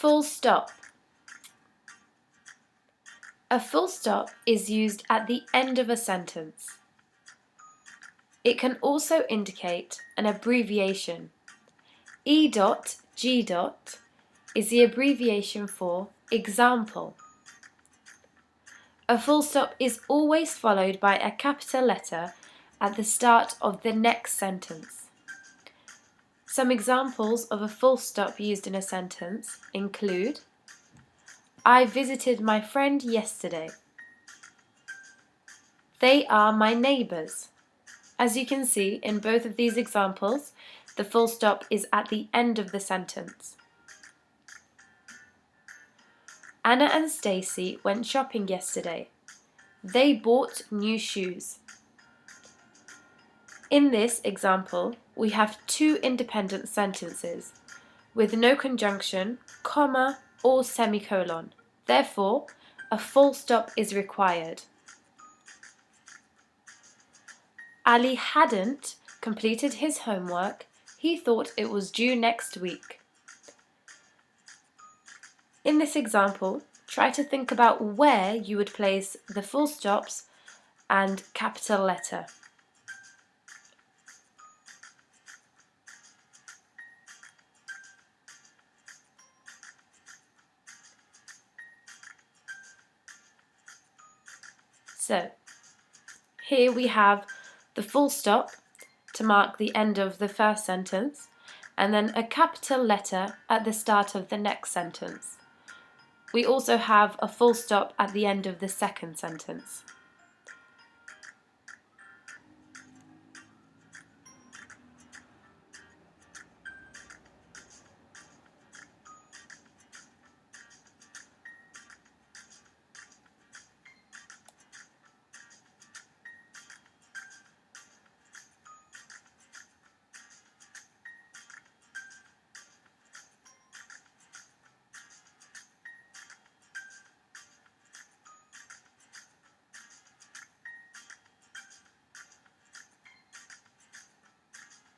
Full stop. A full stop is used at the end of a sentence. It can also indicate an abbreviation. E.G. is the abbreviation for example. A full stop is always followed by a capital letter at the start of the next sentence. Some examples of a full stop used in a sentence include: I visited my friend yesterday. They are my neighbours. As you can see in both of these examples, the full stop is at the end of the sentence. Anna and Stacy went shopping yesterday. They bought new shoes. In this example, we have two independent sentences with no conjunction, comma, or semicolon. Therefore, a full stop is required. Ali hadn't completed his homework. He thought it was due next week. In this example, try to think about where you would place the full stops and capital letter. So, here we have the full stop to mark the end of the first sentence, and then a capital letter at the start of the next sentence. We also have a full stop at the end of the second sentence.